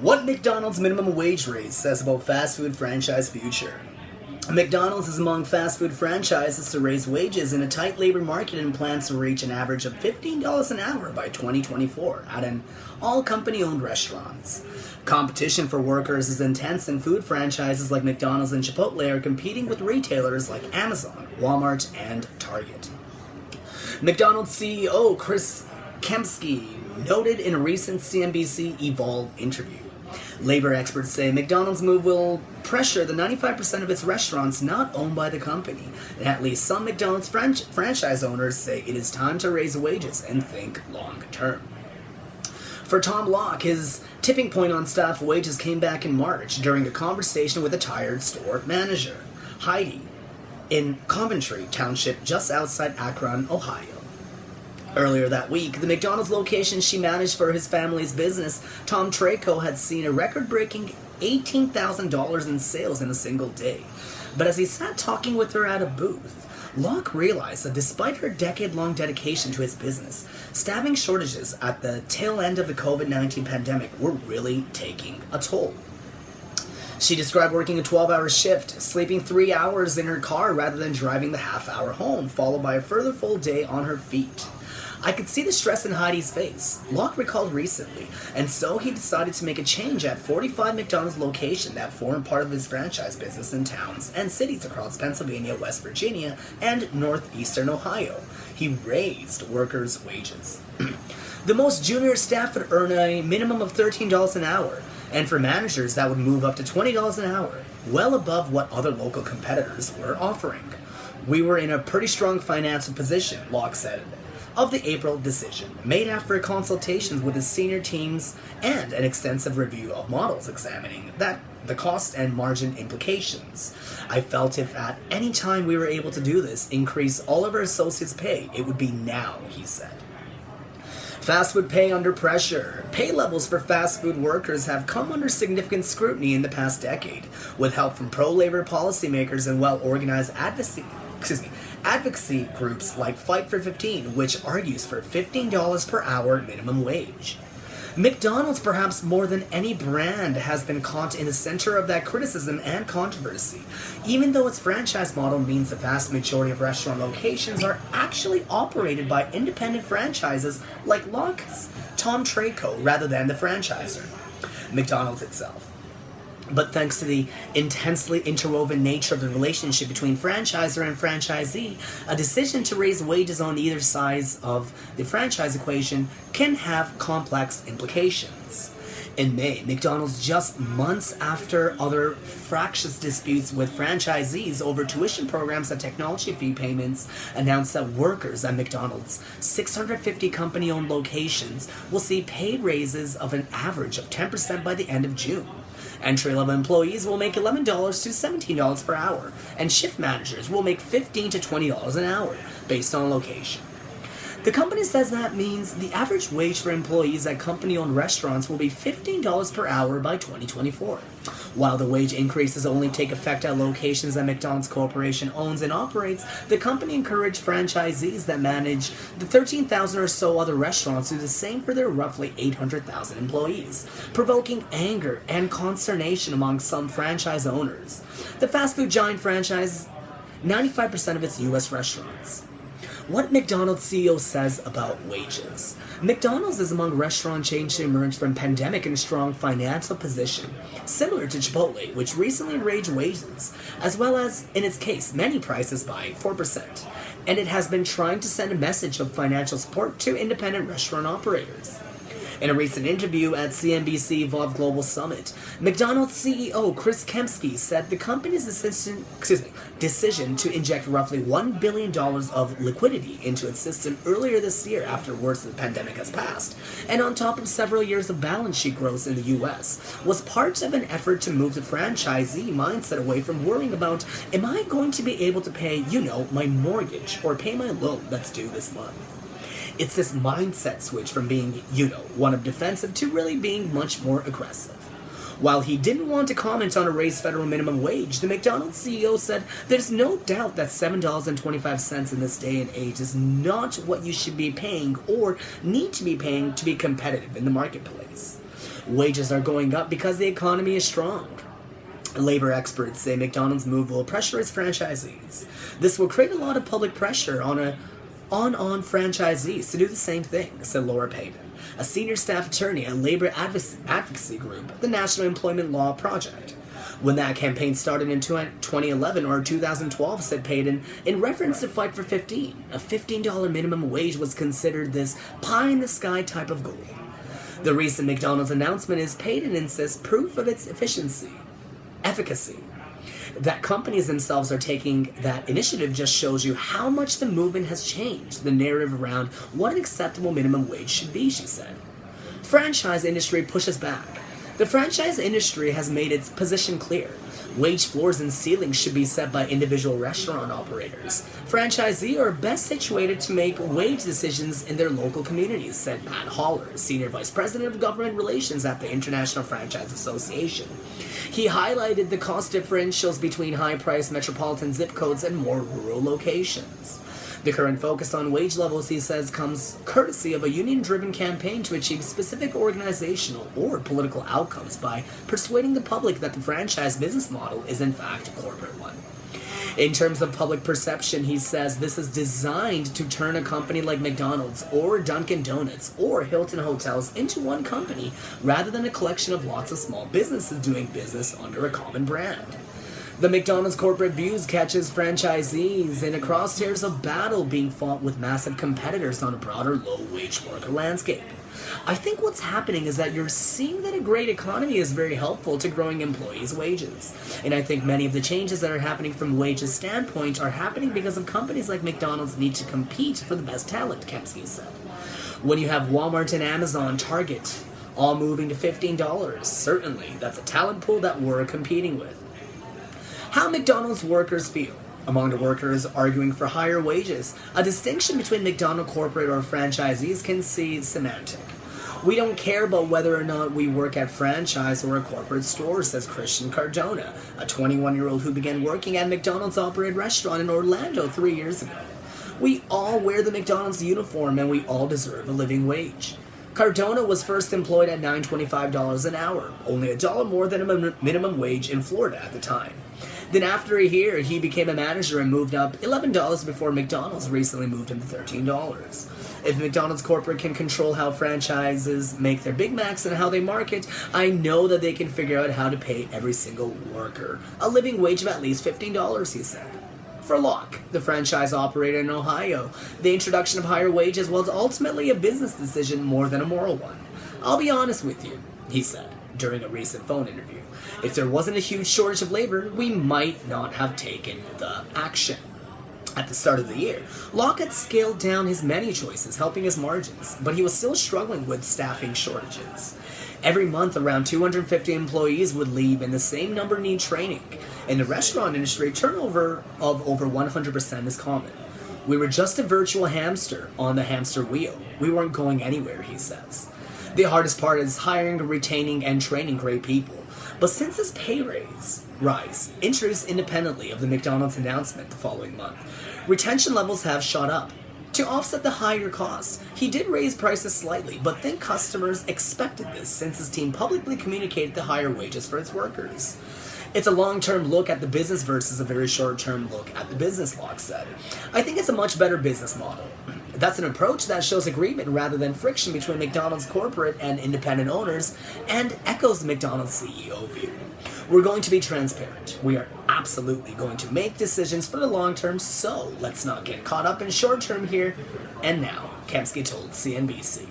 What McDonald's minimum wage raise says about fast food franchise future. McDonald's is among fast food franchises to raise wages in a tight labor market and plans to reach an average of $15 an hour by 2024 at an all company-owned restaurants. Competition for workers is intense, and food franchises like McDonald's and Chipotle are competing with retailers like Amazon, Walmart, and Target. McDonald's CEO Chris Kempski noted in a recent CNBC Evolve interview. Labor experts say McDonald's move will pressure the 95% of its restaurants not owned by the company. And at least some McDonald's franchise owners say it is time to raise wages and think long term. For Tom Locke, his tipping point on staff wages came back in March during a conversation with a tired store manager, Heidi, in Coventry Township just outside Akron, Ohio. Earlier that week, the McDonald's location she managed for his family's business, Tom Traco, had seen a record-breaking $18,000 in sales in a single day. But as he sat talking with her at a booth, Locke realized that despite her decade-long dedication to his business, staffing shortages at the tail end of the COVID-19 pandemic were really taking a toll. She described working a 12-hour shift, sleeping 3 hours in her car rather than driving the half-hour home, followed by a further full day on her feet. I could see the stress in Heidi's face, Locke recalled recently, and so he decided to make a change at 45 McDonald's locations that form part of his franchise business in towns and cities across Pennsylvania, West Virginia, and northeastern Ohio. He raised workers' wages. The most junior staff would earn a minimum of $13 an hour, and for managers that would move up to $20 an hour, well above what other local competitors were offering. We were in a pretty strong financial position, Locke said, of the April decision, made after consultations with his senior teams and an extensive review of models examining the cost and margin implications. I felt if at any time we were able to do this, increase all of our associates' pay, it would be now, he said. Fast food pay under pressure. Pay levels for fast food workers have come under significant scrutiny in the past decade, with help from pro-labor policymakers and well-organized advocacy groups like Fight for 15, which argues for $15 per hour minimum wage. McDonald's, perhaps more than any brand, has been caught in the center of that criticism and controversy, even though its franchise model means the vast majority of restaurant locations are actually operated by independent franchises like Locke's Tom Traco rather than the franchisor, McDonald's itself. But thanks to the intensely interwoven nature of the relationship between franchisor and franchisee, a decision to raise wages on either side of the franchise equation can have complex implications. In May, McDonald's, just months after other fractious disputes with franchisees over tuition programs and technology fee payments, announced that workers at McDonald's 650 company-owned locations will see pay raises of an average of 10% by the end of June. Entry-level employees will make $11 to $17 per hour, and shift managers will make $15 to $20 an hour, based on location. The company says that means the average wage for employees at company-owned restaurants will be $15 per hour by 2024. While the wage increases only take effect at locations that McDonald's Corporation owns and operates, the company encouraged franchisees that manage the 13,000 or so other restaurants to do the same for their roughly 800,000 employees, provoking anger and consternation among some franchise owners. The fast food giant franchises 95% of its U.S. restaurants. What McDonald's CEO says about wages. McDonald's is among restaurant chains to emerge from pandemic in a strong financial position, similar to Chipotle, which recently raised wages, as well as, in its case, many prices by 4%. And it has been trying to send a message of financial support to independent restaurant operators. In a recent interview at CNBC Evolve Global Summit, McDonald's CEO Chris Kempski said the company's decision to inject roughly $1 billion of liquidity into its system earlier this year after the worst of the pandemic has passed, and on top of several years of balance sheet growth in the U.S., was part of an effort to move the franchisee mindset away from worrying about, am I going to be able to pay, my mortgage or pay my loan that's due this month? It's this mindset switch from being, one of defensive to really being much more aggressive. While he didn't want to comment on a raised federal minimum wage, the McDonald's CEO said there's no doubt that $7.25 in this day and age is not what you should be paying or need to be paying to be competitive in the marketplace. Wages are going up because the economy is strong. Labor experts say McDonald's move will pressure its franchisees. This will create a lot of public pressure on franchisees to do the same thing, said Laura Payton, a senior staff attorney at labor advocacy group, the National Employment Law Project. When that campaign started in 2011 or 2012, said Payton, in reference to Fight for 15, a $15 minimum wage was considered this pie-in-the-sky type of goal. The recent McDonald's announcement is, Payton insists, proof of its efficacy. That companies themselves are taking that initiative just shows you how much the movement has changed the narrative around what an acceptable minimum wage should be, she said. Franchise industry pushes back. The franchise industry has made its position clear. Wage floors and ceilings should be set by individual restaurant operators. Franchisees are best situated to make wage decisions in their local communities, said Pat Holler, Senior Vice President of Government Relations at the International Franchise Association. He highlighted the cost differentials between high-priced metropolitan zip codes and more rural locations. The current focus on wage levels, he says, comes courtesy of a union-driven campaign to achieve specific organizational or political outcomes by persuading the public that the franchise business model is in fact a corporate one. In terms of public perception, he says this is designed to turn a company like McDonald's or Dunkin' Donuts or Hilton Hotels into one company rather than a collection of lots of small businesses doing business under a common brand. The McDonald's corporate views catches franchisees in a crosshairs of battle being fought with massive competitors on a broader low-wage worker landscape. I think what's happening is that you're seeing that a great economy is very helpful to growing employees' wages. And I think many of the changes that are happening from a wages standpoint are happening because of companies like McDonald's need to compete for the best talent, Kempsky said. When you have Walmart and Amazon, Target, all moving to $15, certainly that's a talent pool that we're competing with. How McDonald's workers feel. Among the workers arguing for higher wages, a distinction between McDonald's corporate or franchisees can see semantic. We don't care about whether or not we work at franchise or a corporate store, says Christian Cardona, a 21-year-old who began working at McDonald's operated restaurant in Orlando 3 years ago. We all wear the McDonald's uniform and we all deserve a living wage. Cardona was first employed at $9.25 an hour, only $1 more than a minimum wage in Florida at the time. Then after a year, he became a manager and moved up $11 before McDonald's recently moved him to $13. If McDonald's corporate can control how franchises make their Big Macs and how they market, I know that they can figure out how to pay every single worker a living wage of at least $15, he said. For Locke, the franchise operator in Ohio, the introduction of higher wages was ultimately a business decision more than a moral one. I'll be honest with you, he said during a recent phone interview. If there wasn't a huge shortage of labor, we might not have taken the action. At the start of the year, Locke had scaled down his menu choices, helping his margins, but he was still struggling with staffing shortages. Every month, around 250 employees would leave and the same number need training. In the restaurant industry, turnover of over 100% is common. We were just a virtual hamster on the hamster wheel. We weren't going anywhere, he says. The hardest part is hiring, retaining, and training great people. But since his pay rise, introduced independently of the McDonald's announcement the following month, retention levels have shot up. To offset the higher costs, he did raise prices slightly, but think customers expected this since his team publicly communicated the higher wages for its workers. It's a long-term look at the business versus a very short-term look at the business, Locke said. I think it's a much better business model. That's an approach that shows agreement rather than friction between McDonald's corporate and independent owners and echoes the McDonald's CEO view. We're going to be transparent. We are absolutely going to make decisions for the long term, so let's not get caught up in short term here and now, Kempsky told CNBC.